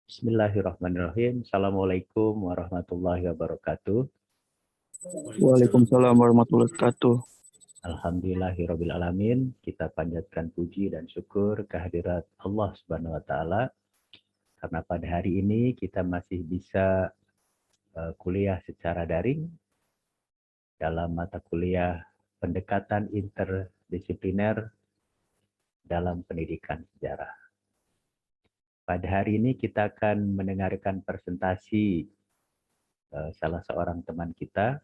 Bismillahirrahmanirrahim. Assalamualaikum warahmatullahi wabarakatuh. Waalaikumsalam warahmatullahi wabarakatuh. Alhamdulillahirrabbilalamin. Kita panjatkan puji dan syukur kehadirat Allah Subhanahu wa Ta'ala. Karena pada hari ini kita masih bisa kuliah secara daring dalam mata kuliah pendekatan interdisipliner dalam pendidikan sejarah. Pada hari ini kita akan mendengarkan presentasi salah seorang teman kita,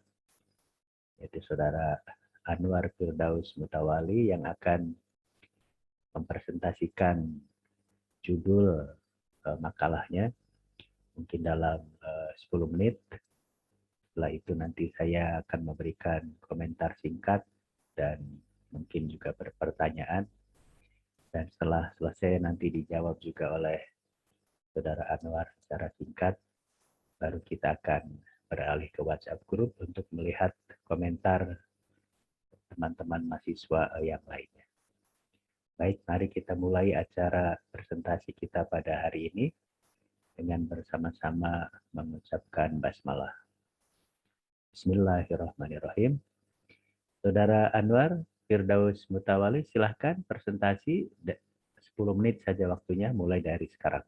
yaitu Saudara Anwar Firdaus Mutawali, yang akan mempresentasikan judul makalahnya mungkin dalam 10 menit. Setelah itu nanti saya akan memberikan komentar singkat dan mungkin juga pertanyaan. Dan setelah selesai nanti dijawab juga oleh Saudara Anwar secara singkat, baru kita akan beralih ke WhatsApp group untuk melihat komentar teman-teman mahasiswa yang lainnya. Baik, mari kita mulai acara presentasi kita pada hari ini dengan bersama-sama mengucapkan basmalah. Bismillahirrahmanirrahim. Saudara Anwar Firdaus Mutawali, silahkan presentasi 10 menit saja waktunya, mulai dari sekarang.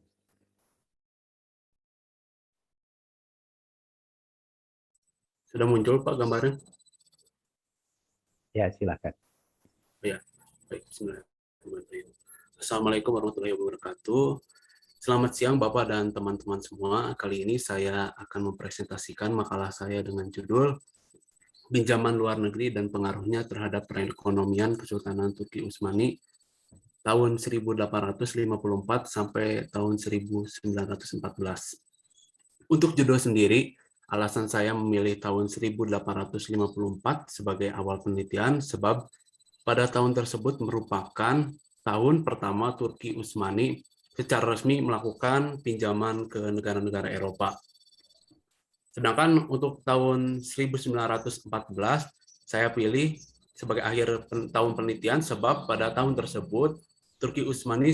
Sudah muncul Pak gambarnya? Ya, silahkan. Ya, baik. Bismillahirrahmanirrahim. Assalamualaikum warahmatullahi wabarakatuh. Selamat siang Bapak dan teman-teman semua. Kali ini saya akan mempresentasikan makalah saya dengan judul Pinjaman Luar Negeri dan Pengaruhnya Terhadap Perekonomian Kesultanan Turki Utsmani tahun 1854 sampai tahun 1914. Untuk judul sendiri, alasan saya memilih tahun 1854 sebagai awal penelitian sebab pada tahun tersebut merupakan tahun pertama Turki Utsmani secara resmi melakukan pinjaman ke negara-negara Eropa. Sedangkan untuk tahun 1914 saya pilih sebagai akhir tahun penelitian sebab pada tahun tersebut Turki Utsmani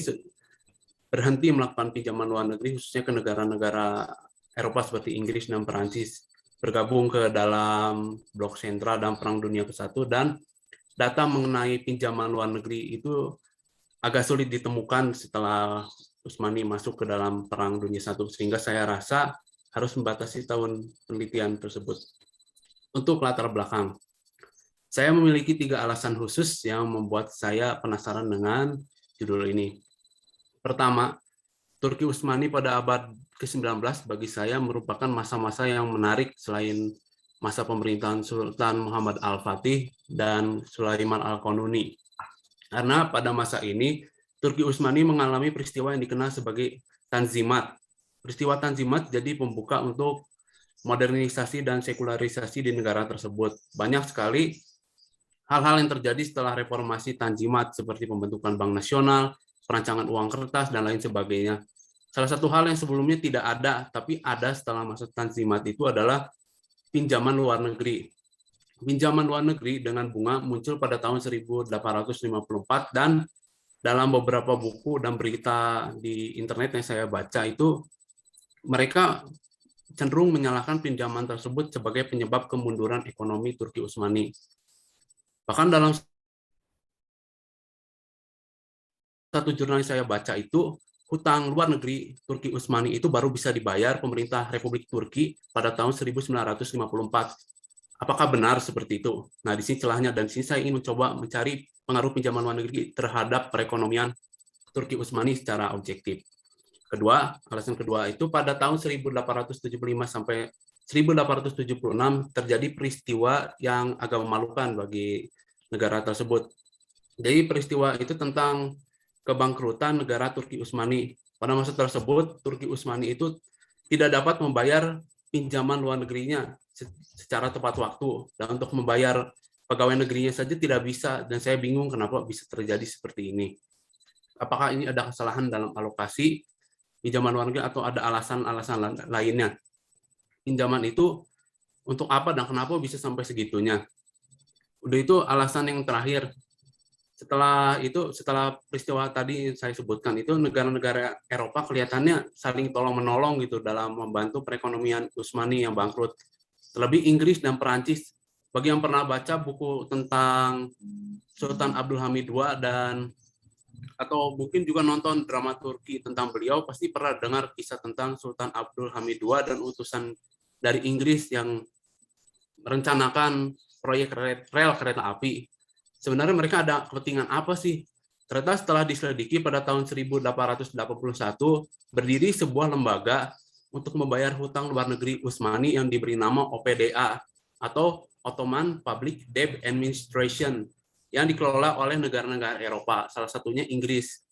berhenti melakukan pinjaman luar negeri khususnya ke negara-negara Eropa seperti Inggris dan Perancis, bergabung ke dalam blok sentral dan Perang Dunia ke-1, dan data mengenai pinjaman luar negeri itu agak sulit ditemukan setelah Utsmani masuk ke dalam Perang Dunia I, sehingga saya rasa harus membatasi tahun penelitian tersebut. Untuk latar belakang, saya memiliki 3 alasan khusus yang membuat saya penasaran dengan judul ini. Pertama, Turki Utsmani pada abad ke-19 bagi saya merupakan masa-masa yang menarik selain masa pemerintahan Sultan Muhammad Al-Fatih dan Sulaiman Al-Qanuni. Karena pada masa ini, Turki Utsmani mengalami peristiwa yang dikenal sebagai Tanzimat. Peristiwa Tanzimat jadi pembuka untuk modernisasi dan sekularisasi di negara tersebut. Banyak sekali hal-hal yang terjadi setelah reformasi Tanzimat seperti pembentukan Bank Nasional, perancangan uang kertas, dan lain sebagainya. Salah satu hal yang sebelumnya tidak ada, tapi ada setelah masa Tanzimat itu adalah pinjaman luar negeri. Pinjaman luar negeri dengan bunga muncul pada tahun 1854 dan dalam beberapa buku dan berita di internet yang saya baca itu mereka cenderung menyalahkan pinjaman tersebut sebagai penyebab kemunduran ekonomi Turki Utsmani. Bahkan dalam satu jurnal yang saya baca itu, hutang luar negeri Turki Utsmani itu baru bisa dibayar pemerintah Republik Turki pada tahun 1954. Apakah benar seperti itu? Nah, di sini celahnya, dan di sini saya ingin mencoba mencari pengaruh pinjaman luar negeri terhadap perekonomian Turki Utsmani secara objektif. Alasan kedua itu pada tahun 1875 sampai 1876 terjadi peristiwa yang agak memalukan bagi negara tersebut. Jadi peristiwa itu tentang kebangkrutan negara Turki Utsmani. Pada masa tersebut, Turki Utsmani itu tidak dapat membayar pinjaman luar negerinya secara tepat waktu, dan untuk membayar pegawai negerinya saja tidak bisa, dan saya bingung kenapa bisa terjadi seperti ini. Apakah ini ada kesalahan dalam alokasi pinjaman luar negeri atau ada alasan-alasan lainnya? Pinjaman itu untuk apa dan kenapa bisa sampai segitunya? Udah, itu alasan yang terakhir. setelah peristiwa tadi saya sebutkan itu, negara-negara Eropa kelihatannya saling tolong-menolong gitu dalam membantu perekonomian Utsmani yang bangkrut. Terlebih Inggris dan Perancis. Bagi yang pernah baca buku tentang Sultan Abdul Hamid II atau mungkin juga nonton drama Turki tentang beliau, pasti pernah dengar kisah tentang Sultan Abdul Hamid II dan utusan dari Inggris yang merencanakan proyek rel kereta api. Sebenarnya mereka ada kepentingan apa sih? Ternyata setelah diselidiki pada tahun 1881 berdiri sebuah lembaga untuk membayar hutang luar negeri Utsmani yang diberi nama OPDA atau Ottoman Public Debt Administration yang dikelola oleh negara-negara Eropa, salah satunya Inggris.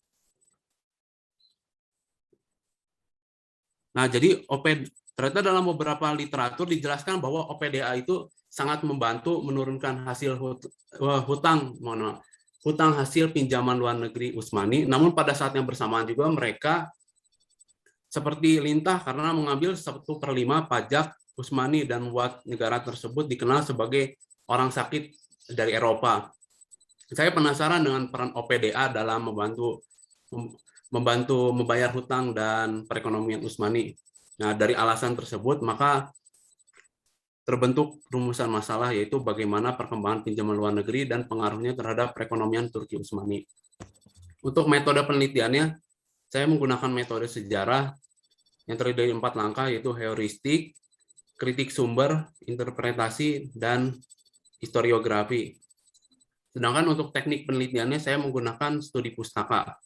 Nah, jadi ternyata dalam beberapa literatur dijelaskan bahwa OPDA itu sangat membantu menurunkan hasil hutang hasil pinjaman luar negeri Utsmani. Namun pada saat yang bersamaan juga mereka seperti lintah karena mengambil 1/5 pajak Utsmani dan membuat negara tersebut dikenal sebagai orang sakit dari Eropa. Saya penasaran dengan peran OPDA dalam membantu membayar hutang dan perekonomian Utsmani. Nah, dari alasan tersebut, maka terbentuk rumusan masalah, yaitu bagaimana perkembangan pinjaman luar negeri dan pengaruhnya terhadap perekonomian Turki Utsmani. Untuk metode penelitiannya, saya menggunakan metode sejarah yang terdiri dari 4 langkah, yaitu heuristik, kritik sumber, interpretasi, dan historiografi. Sedangkan untuk teknik penelitiannya, saya menggunakan studi pustaka.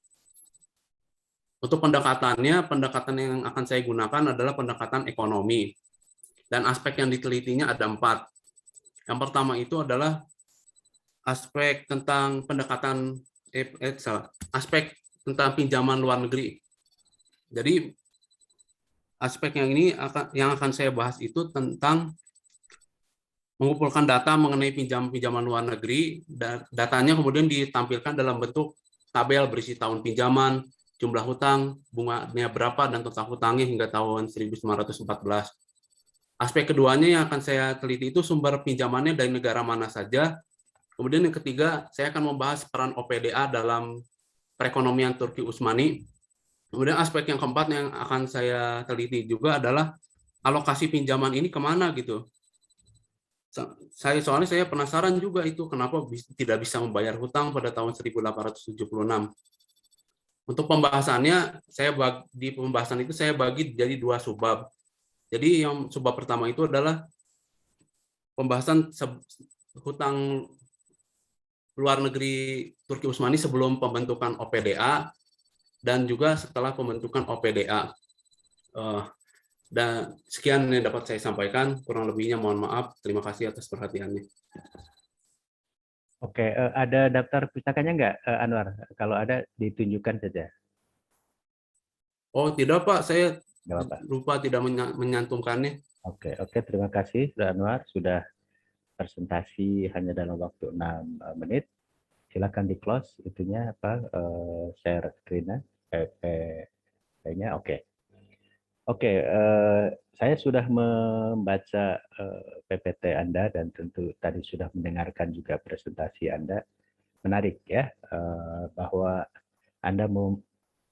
Untuk pendekatan yang akan saya gunakan adalah pendekatan ekonomi. Dan aspek yang ditelitinya ada 4. Yang pertama itu adalah aspek tentang aspek tentang pinjaman luar negeri. Jadi aspek yang akan saya bahas itu tentang mengumpulkan data mengenai pinjaman luar negeri, dan datanya kemudian ditampilkan dalam bentuk tabel berisi tahun pinjaman, jumlah hutang, bunganya berapa, dan total hutangnya hingga tahun 1914. Aspek keduanya yang akan saya teliti itu sumber pinjamannya dari negara mana saja. Kemudian yang ketiga, saya akan membahas peran OPDA dalam perekonomian Turki Utsmani. Kemudian aspek yang keempat yang akan saya teliti juga adalah alokasi pinjaman ini kemana gitu. Soalnya saya penasaran juga itu kenapa tidak bisa membayar hutang pada tahun 1876. Untuk pembahasannya, di pembahasan itu saya bagi jadi 2 subbab. Jadi yang subbab pertama itu adalah pembahasan hutang luar negeri Turki Utsmani sebelum pembentukan OPDA dan juga setelah pembentukan OPDA. Dan sekian yang dapat saya sampaikan, kurang lebihnya mohon maaf. Terima kasih atas perhatiannya. Oke, ada daftar pustakanya nggak, Anwar? Kalau ada, ditunjukkan saja. Oh, tidak Pak, saya Nggak apa-apa. lupa tidak menyantumkannya. Oke, terima kasih sudah Anwar, sudah presentasi hanya dalam waktu 6 menit. Silakan di close itunya share screen-nya, nya. Oke, saya sudah membaca PPT Anda dan tentu tadi sudah mendengarkan juga presentasi Anda. Menarik ya, bahwa Anda mau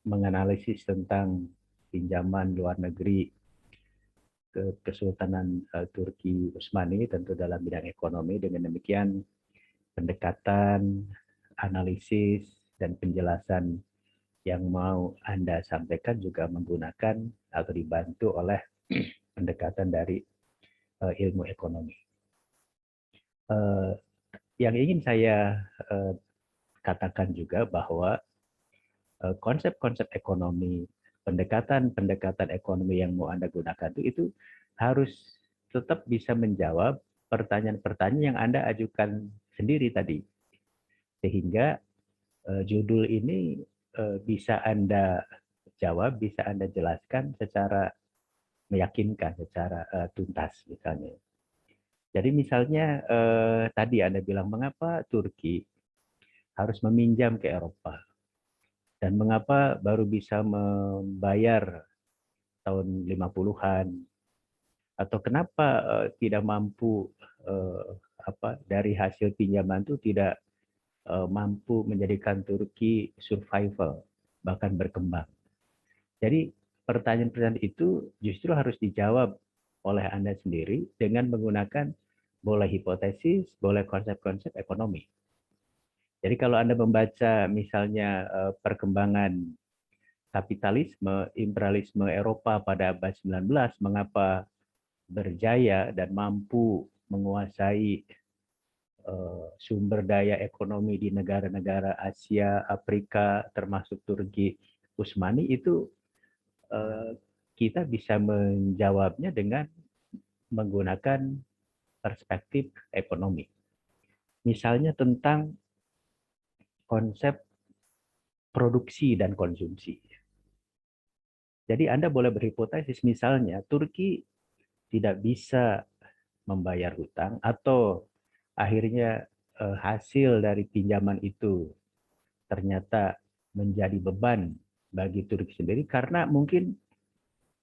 menganalisis tentang pinjaman luar negeri ke Kesultanan Turki Utsmani tentu dalam bidang ekonomi. Dengan demikian pendekatan, analisis, dan penjelasan yang mau Anda sampaikan juga menggunakan atau dibantu oleh pendekatan dari ilmu ekonomi. Yang ingin saya katakan juga bahwa konsep-konsep ekonomi, pendekatan ekonomi yang mau Anda gunakan itu harus tetap bisa menjawab pertanyaan-pertanyaan yang Anda ajukan sendiri tadi. Sehingga judul ini bisa Anda jawab, bisa Anda jelaskan secara meyakinkan, secara tuntas misalnya. Jadi misalnya tadi Anda bilang mengapa Turki harus meminjam ke Eropa dan mengapa baru bisa membayar tahun 50-an atau kenapa tidak mampu dari hasil pinjaman itu tidak mampu menjadikan Turki survival, bahkan berkembang. Jadi pertanyaan-pertanyaan itu justru harus dijawab oleh Anda sendiri dengan menggunakan boleh hipotesis, boleh konsep-konsep ekonomi. Jadi kalau Anda membaca misalnya perkembangan kapitalisme, imperialisme Eropa pada abad 19, mengapa berjaya dan mampu menguasai sumber daya ekonomi di negara-negara Asia, Afrika, termasuk Turki, Utsmani, itu kita bisa menjawabnya dengan menggunakan perspektif ekonomi. Misalnya tentang konsep produksi dan konsumsi. Jadi Anda boleh berhipotesis misalnya Turki tidak bisa membayar hutang atau akhirnya hasil dari pinjaman itu ternyata menjadi beban bagi Turki sendiri karena mungkin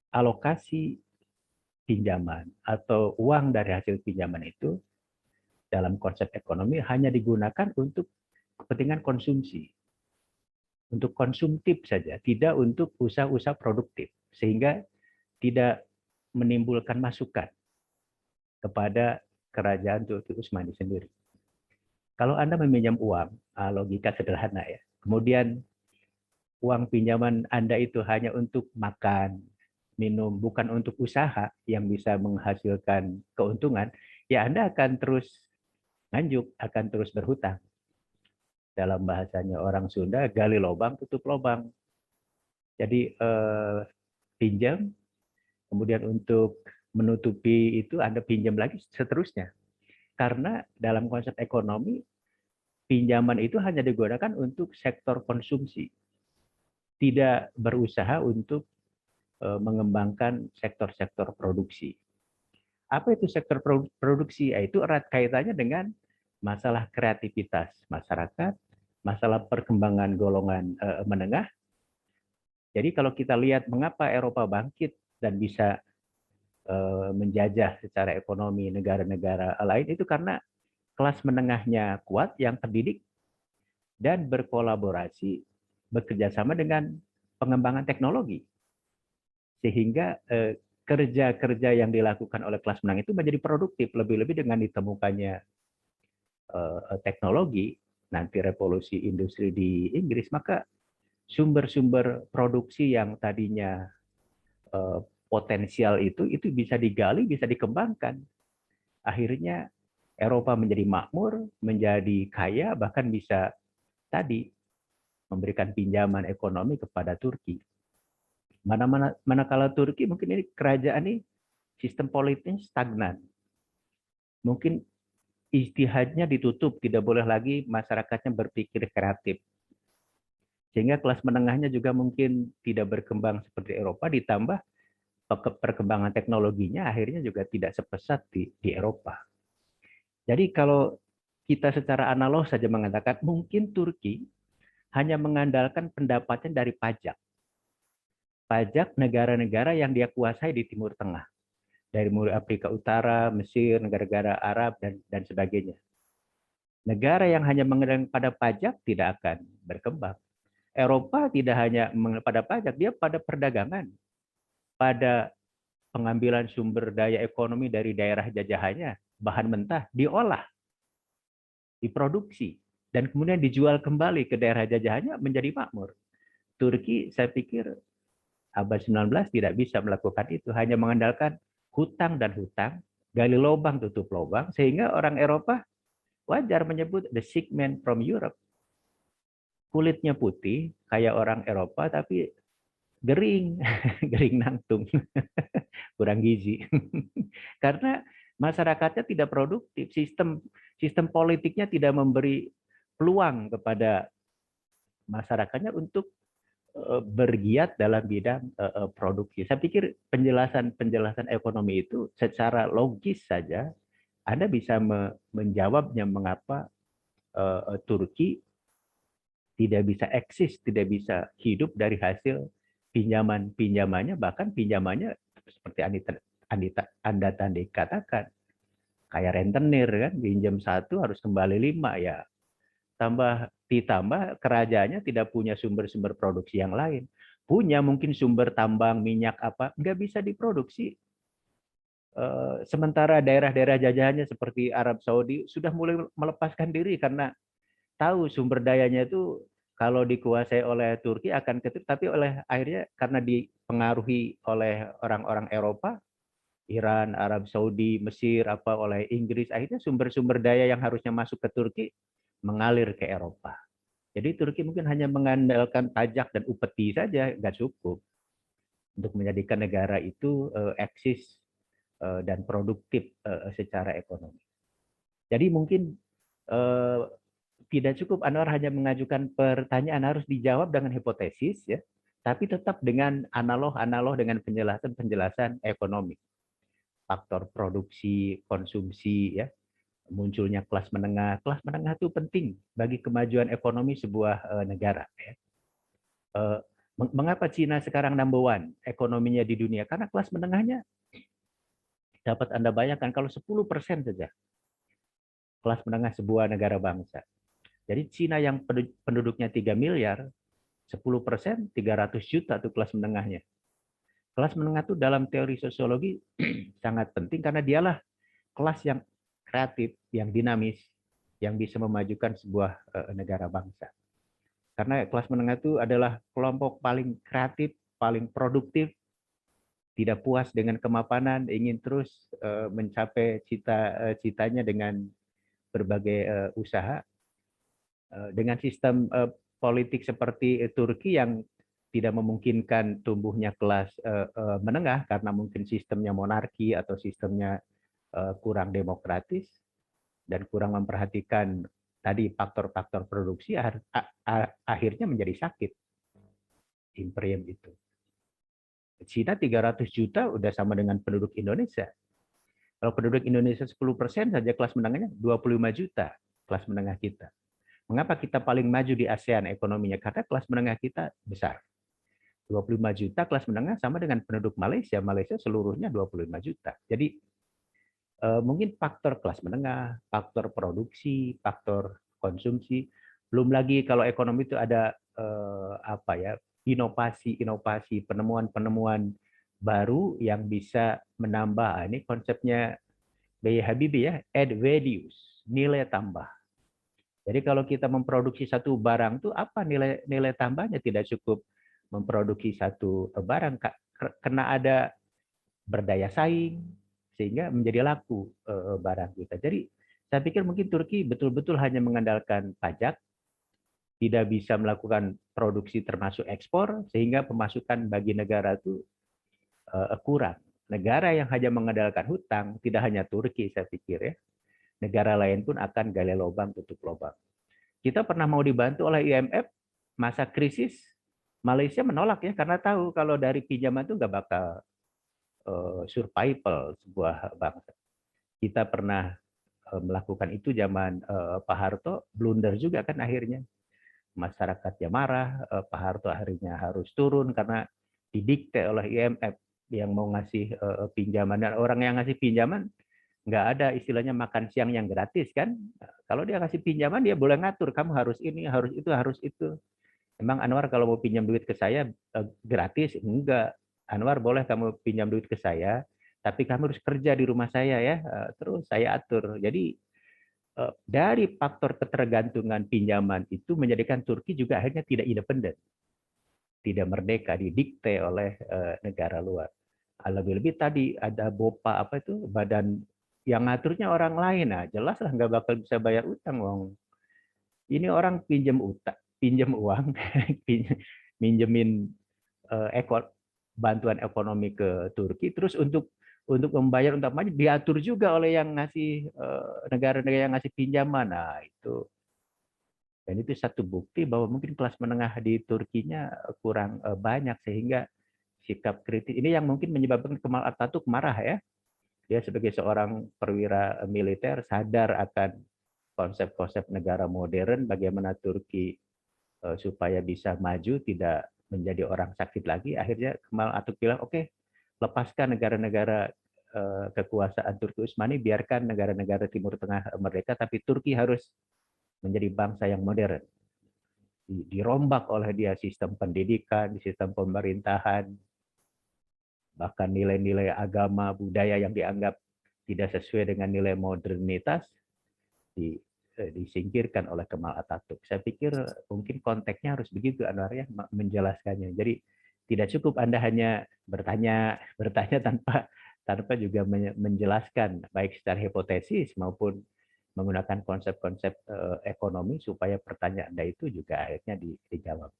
alokasi pinjaman atau uang dari hasil pinjaman itu dalam konsep ekonomi hanya digunakan untuk kepentingan konsumsi, untuk konsumtif saja, tidak untuk usaha-usaha produktif, sehingga tidak menimbulkan masukan kepada kerajaan Turki Utsmani sendiri. Kalau Anda meminjam uang, logika sederhana ya, kemudian uang pinjaman Anda itu hanya untuk makan, minum, bukan untuk usaha yang bisa menghasilkan keuntungan, ya Anda akan terus nganjuk, akan terus berhutang. Dalam bahasanya orang Sunda, gali lubang, tutup lubang. Jadi pinjam, kemudian untuk menutupi itu Anda pinjam lagi, seterusnya. Karena dalam konsep ekonomi, pinjaman itu hanya digunakan untuk sektor konsumsi. Tidak berusaha untuk mengembangkan sektor-sektor produksi. Apa itu sektor produksi? Itu erat kaitannya dengan masalah kreativitas masyarakat, masalah perkembangan golongan menengah. Jadi kalau kita lihat mengapa Eropa bangkit dan bisa menjajah secara ekonomi negara-negara lain, itu karena kelas menengahnya kuat, yang terdidik, dan berkolaborasi, bekerjasama dengan pengembangan teknologi. Sehingga kerja-kerja yang dilakukan oleh kelas menengah itu menjadi produktif, lebih-lebih dengan ditemukannya teknologi, nanti revolusi industri di Inggris, maka sumber-sumber produksi yang tadinya potensial itu bisa digali, bisa dikembangkan. Akhirnya Eropa menjadi makmur, menjadi kaya, bahkan bisa tadi memberikan pinjaman ekonomi kepada Turki. Manakala Turki mungkin ini kerajaan ini sistem politiknya stagnan. Mungkin ijtihadnya ditutup, tidak boleh lagi masyarakatnya berpikir kreatif. Sehingga kelas menengahnya juga mungkin tidak berkembang seperti Eropa, ditambah perkembangan teknologinya akhirnya juga tidak sepesat di Eropa. Jadi kalau kita secara analog saja mengatakan mungkin Turki hanya mengandalkan pendapatan dari pajak. Pajak negara-negara yang dia kuasai di Timur Tengah. Dari mulai Afrika Utara, Mesir, negara-negara Arab, dan sebagainya. Negara yang hanya mengandalkan pada pajak tidak akan berkembang. Eropa tidak hanya pada pajak, dia pada perdagangan, pada pengambilan sumber daya ekonomi dari daerah jajahannya, bahan mentah diolah, diproduksi, dan kemudian dijual kembali ke daerah jajahannya menjadi makmur. Turki saya pikir abad 19 tidak bisa melakukan itu, hanya mengandalkan hutang dan hutang, gali lubang tutup lubang, sehingga orang Eropa wajar menyebut the sick man from Europe. Kulitnya putih kayak orang Eropa tapi gering, gering nangtung, kurang gizi. Karena masyarakatnya tidak produktif, sistem politiknya tidak memberi peluang kepada masyarakatnya untuk bergiat dalam bidang produksi. Saya pikir penjelasan ekonomi itu secara logis saja Anda bisa menjawabnya mengapa Turki tidak bisa eksis, tidak bisa hidup dari hasil pinjamannya, bahkan pinjamannya seperti Anda tadi katakan, kayak rentenir kan, pinjam 1 harus kembali 5 ya. ditambah kerajaannya tidak punya sumber-sumber produksi yang lain. Punya mungkin sumber tambang, minyak apa, nggak bisa diproduksi. Sementara daerah-daerah jajahannya seperti Arab Saudi sudah mulai melepaskan diri karena tahu sumber dayanya itu kalau dikuasai oleh Turki akan tapi oleh akhirnya karena dipengaruhi oleh orang-orang Eropa, Iran, Arab Saudi, Mesir, apa oleh Inggris, akhirnya sumber-sumber daya yang harusnya masuk ke Turki mengalir ke Eropa. Jadi Turki mungkin hanya mengandalkan pajak dan upeti saja, nggak cukup untuk menjadikan negara itu eksis dan produktif secara ekonomi. Jadi mungkin tidak cukup Anwar hanya mengajukan pertanyaan, harus dijawab dengan hipotesis ya, tapi tetap dengan analog dengan penjelasan ekonomi, faktor produksi, konsumsi ya, munculnya kelas menengah. Kelas menengah itu penting bagi kemajuan ekonomi sebuah negara ya. Mengapa Cina sekarang number one ekonominya di dunia? Karena kelas menengahnya dapat Anda bayangkan kalau 10% saja kelas menengah sebuah negara bangsa. Jadi Cina yang penduduknya 3 miliar, 10%, 300 juta itu kelas menengahnya. Kelas menengah itu dalam teori sosiologi sangat penting karena dialah kelas yang kreatif, yang dinamis, yang bisa memajukan sebuah negara bangsa. Karena kelas menengah itu adalah kelompok paling kreatif, paling produktif, tidak puas dengan kemapanan, ingin terus mencapai cita-citanya dengan berbagai usaha. Dengan sistem politik seperti Turki yang tidak memungkinkan tumbuhnya kelas menengah karena mungkin sistemnya monarki atau sistemnya kurang demokratis dan kurang memperhatikan tadi faktor-faktor produksi, akhirnya menjadi sakit imperium itu. Cina 300 juta udah sama dengan penduduk Indonesia. Kalau penduduk Indonesia 10% saja kelas menengahnya 25 juta kelas menengah kita. Mengapa kita paling maju di ASEAN ekonominya? Karena kelas menengah kita besar. 25 juta kelas menengah sama dengan penduduk Malaysia. Malaysia seluruhnya 25 juta. Jadi mungkin faktor kelas menengah, faktor produksi, faktor konsumsi. Belum lagi kalau ekonomi itu ada apa ya, inovasi, penemuan-penemuan baru yang bisa menambah. Ini konsepnya B.J. Habibie ya, add values, nilai tambah. Jadi kalau kita memproduksi satu barang itu apa nilai tambahnya? Tidak cukup memproduksi satu barang, karena ada berdaya saing sehingga menjadi laku barang kita. Jadi saya pikir mungkin Turki betul-betul hanya mengandalkan pajak, tidak bisa melakukan produksi termasuk ekspor, sehingga pemasukan bagi negara itu kurang. Negara yang hanya mengandalkan hutang, tidak hanya Turki saya pikir ya, negara lain pun akan gali lubang tutup lubang. Kita pernah mau dibantu oleh IMF masa krisis, Malaysia menolak ya karena tahu kalau dari pinjaman itu nggak bakal survival sebuah bangsa. Kita pernah melakukan itu zaman Pak Harto, blunder juga kan akhirnya. Masyarakatnya marah, Pak Harto akhirnya harus turun karena didikte oleh IMF yang mau ngasih pinjaman. Dan orang yang ngasih pinjaman nggak ada istilahnya makan siang yang gratis kan. Kalau dia kasih pinjaman dia boleh ngatur, kamu harus ini, harus itu, harus itu. Emang Anwar kalau mau pinjam duit ke saya gratis? Enggak. Anwar boleh kamu pinjam duit ke saya, tapi kamu harus kerja di rumah saya ya. Terus saya atur. Jadi dari faktor ketergantungan pinjaman itu menjadikan Turki juga akhirnya tidak independen, tidak merdeka, didikte oleh negara luar. Lebih-lebih tadi ada BOPA apa itu, badan yang ngaturnya orang lain. Nah, jelas lah nggak bakal bisa bayar utang, wong. Ini orang pinjam uang, minjemin bantuan ekonomi ke Turki, terus untuk membayar untuk maju diatur juga oleh yang ngasih negara-negara yang ngasih pinjaman. Nah, itu dan itu satu bukti bahwa mungkin kelas menengah di Turkinya kurang banyak sehingga sikap kritis ini yang mungkin menyebabkan Kemal Atatürk marah ya. Dia sebagai seorang perwira militer sadar akan konsep-konsep negara modern, bagaimana Turki supaya bisa maju, tidak menjadi orang sakit lagi. Akhirnya Kemal Atatürk bilang, oke, lepaskan negara-negara kekuasaan Turki Utsmani, biarkan negara-negara Timur Tengah merdeka, tapi Turki harus menjadi bangsa yang modern. Dirombak oleh dia sistem pendidikan, sistem pemerintahan, bahkan nilai-nilai agama, budaya yang dianggap tidak sesuai dengan nilai modernitas disingkirkan oleh Kemal Atatürk. Saya pikir mungkin konteksnya harus begitu, Anwar, ya, menjelaskannya. Jadi tidak cukup Anda hanya bertanya tanpa juga menjelaskan baik secara hipotesis maupun menggunakan konsep-konsep ekonomi supaya pertanyaan Anda itu juga akhirnya dijawab.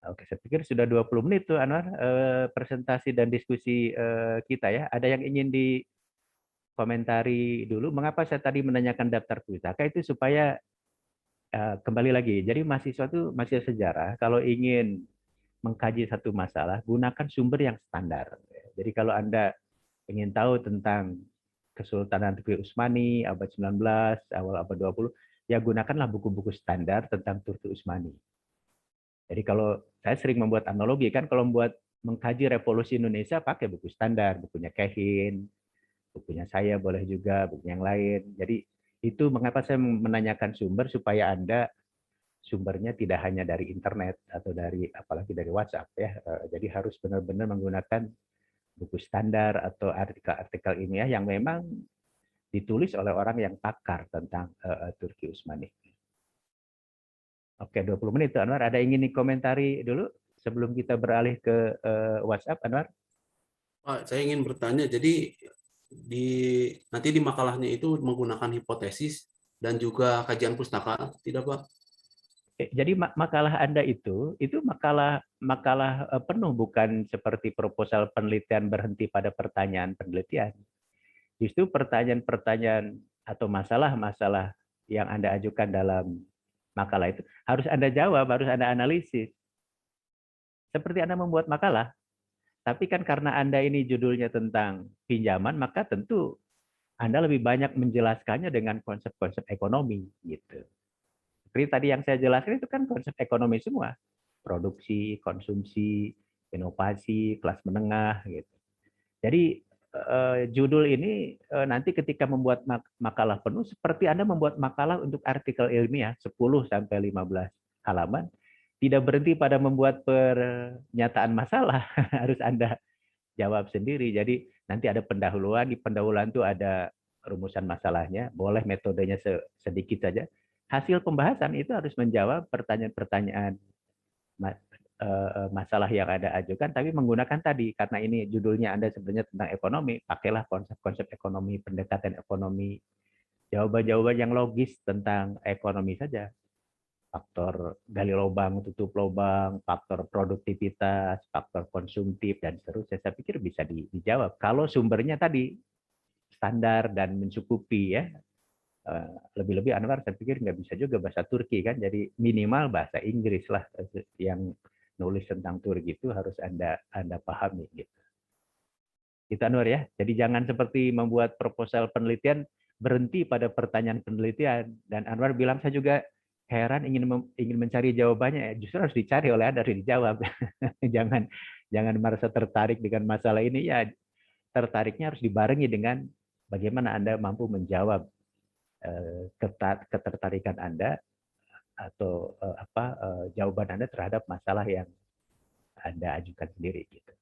Oke, saya pikir sudah 20 menit tuh, Anwar, presentasi dan diskusi kita ya. Ada yang ingin dikomentari dulu? Mengapa saya tadi menanyakan daftar pustaka itu supaya kembali lagi. Jadi mahasiswa itu mahasiswa sejarah kalau ingin mengkaji satu masalah, gunakan sumber yang standar. Jadi kalau Anda ingin tahu tentang Kesultanan Turki Utsmani abad 19, awal abad 20, ya gunakanlah buku-buku standar tentang Turki Utsmani. Jadi kalau saya sering membuat analogi kan, kalau mengkaji revolusi Indonesia pakai buku standar, bukunya Kehin, bukunya saya boleh juga, buku yang lain. Jadi itu mengapa saya menanyakan sumber supaya Anda sumbernya tidak hanya dari internet atau dari apalagi dari WhatsApp ya. Jadi harus benar-benar menggunakan buku standar atau artikel-artikel ilmiah yang memang ditulis oleh orang yang pakar tentang Turki Utsmani. Oke, 20 menit Anwar. Ada yang ingin dikomentari dulu sebelum kita beralih ke WhatsApp, Anwar? Pak, saya ingin bertanya, jadi nanti di makalahnya itu menggunakan hipotesis dan juga kajian pustaka, tidak Pak? Jadi makalah Anda itu makalah penuh, bukan seperti proposal penelitian berhenti pada pertanyaan penelitian. Justru pertanyaan-pertanyaan atau masalah-masalah yang Anda ajukan dalam makalah itu harus Anda jawab, harus Anda analisis. Seperti Anda membuat makalah, tapi kan karena Anda ini judulnya tentang pinjaman, maka tentu Anda lebih banyak menjelaskannya dengan konsep-konsep ekonomi gitu. Seperti tadi yang saya jelaskan itu kan konsep ekonomi semua. Produksi, konsumsi, inovasi, kelas menengah gitu. Jadi judul ini nanti ketika membuat makalah penuh seperti Anda membuat makalah untuk artikel ilmiah 10 sampai 15 halaman, tidak berhenti pada membuat pernyataan masalah, harus Anda jawab sendiri. Jadi nanti ada pendahuluan, di pendahuluan itu ada rumusan masalahnya, boleh metodenya sedikit saja. Hasil pembahasan itu harus menjawab pertanyaan-pertanyaan masalah yang Anda ajukan, tapi menggunakan tadi, karena ini judulnya Anda sebenarnya tentang ekonomi, pakailah konsep-konsep ekonomi, pendekatan ekonomi, jawaban-jawaban yang logis tentang ekonomi saja. Faktor gali lubang, tutup lubang, faktor produktivitas, faktor konsumtif, dan seterusnya. Saya pikir bisa dijawab. Kalau sumbernya tadi standar dan mencukupi ya. Lebih-lebih Anwar saya pikir nggak bisa juga bahasa Turki kan, jadi minimal bahasa Inggris lah yang nulis tentang Turki itu harus Anda pahami gitu. Itu Anwar ya. Jadi jangan seperti membuat proposal penelitian berhenti pada pertanyaan penelitian, dan Anwar bilang saya juga heran ingin mencari jawabannya, ya justru harus dicari oleh Anda, harus dijawab. jangan merasa tertarik dengan masalah ini, ya tertariknya harus dibarengi dengan bagaimana Anda mampu menjawab ketertarikan Anda atau jawaban Anda terhadap masalah yang Anda ajukan sendiri gitu.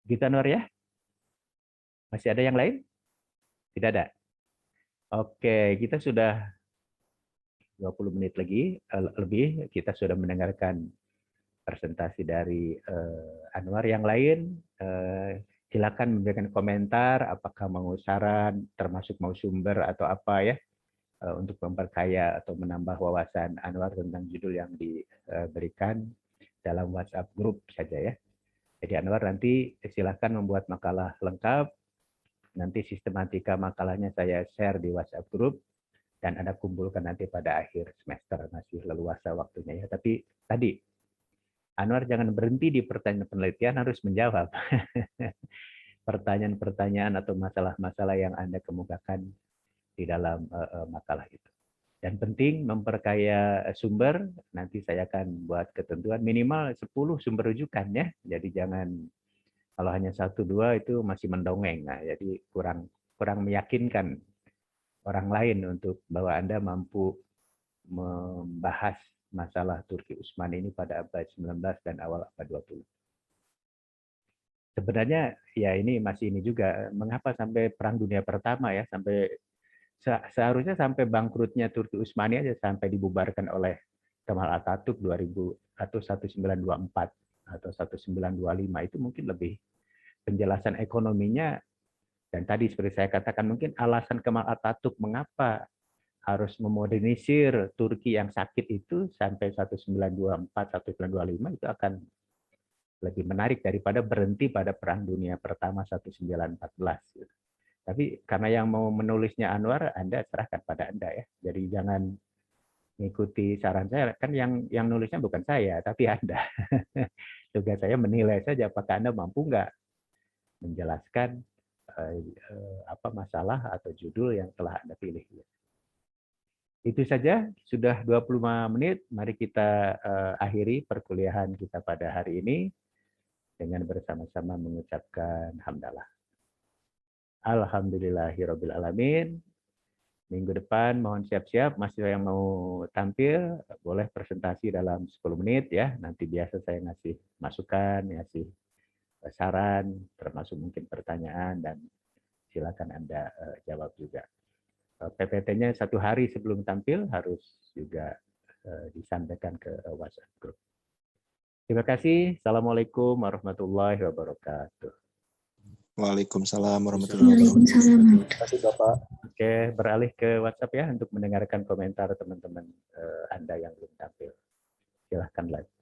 Gitu Nur ya? Masih ada yang lain? Tidak ada. Oke, kita sudah 20 menit lagi lebih kita sudah mendengarkan presentasi dari Anwar. Yang lain silakan memberikan komentar, apakah mau saran termasuk mau sumber atau apa ya, untuk memperkaya atau menambah wawasan Anwar tentang judul yang diberikan dalam WhatsApp grup saja ya. Jadi Anwar nanti silakan membuat makalah lengkap, nanti sistematika makalahnya saya share di WhatsApp grup, dan Anda kumpulkan nanti pada akhir semester, masih leluasa waktunya ya. Tapi tadi Anwar jangan berhenti di pertanyaan penelitian, harus menjawab pertanyaan-pertanyaan atau masalah-masalah yang Anda kemukakan di dalam makalah itu. Dan penting memperkaya sumber, nanti saya akan buat ketentuan minimal 10 sumber rujukan ya. Jadi jangan, kalau hanya 1-2 itu masih mendongeng. Nah, jadi kurang meyakinkan orang lain untuk bahwa Anda mampu membahas masalah Turki Utsmani ini pada abad 19 dan awal abad 20. Sebenarnya ya ini masih ini juga, mengapa sampai Perang Dunia Pertama ya, sampai seharusnya sampai bangkrutnya Turki Utsmani aja, sampai dibubarkan oleh Kemal Atatürk 2000 atau 1924 atau 1925, itu mungkin lebih penjelasan ekonominya. Dan tadi seperti saya katakan, mungkin alasan Kemal Atatürk mengapa harus memodernisir Turki yang sakit itu sampai 1924, 1925 itu akan lebih menarik daripada berhenti pada Perang Dunia Pertama 1914. Tapi karena yang mau menulisnya Anwar, Anda serahkan pada Anda ya. Jadi jangan mengikuti saran saya, kan yang nulisnya bukan saya, tapi Anda. Tugas saya menilai saja apakah Anda mampu nggak menjelaskan apa masalah atau judul yang telah Anda pilih. Itu saja, sudah 25 menit. Mari kita akhiri perkuliahan kita pada hari ini dengan bersama-sama mengucapkan hamdalah. Alhamdulillahirabbil alamin. Minggu depan mohon siap-siap, mahasiswa yang mau tampil boleh presentasi dalam 10 menit ya. Nanti biasa saya ngasih masukan, ngasih saran, termasuk mungkin pertanyaan, dan silakan Anda jawab juga. PPT-nya 1 hari sebelum tampil harus juga disampaikan ke WhatsApp group. Terima kasih. Assalamualaikum warahmatullahi wabarakatuh. Waalaikumsalam warahmatullahi wabarakatuh. Terima kasih Bapak. Oke, beralih ke WhatsApp ya untuk mendengarkan komentar teman-teman Anda yang belum tampil. Silahkan live.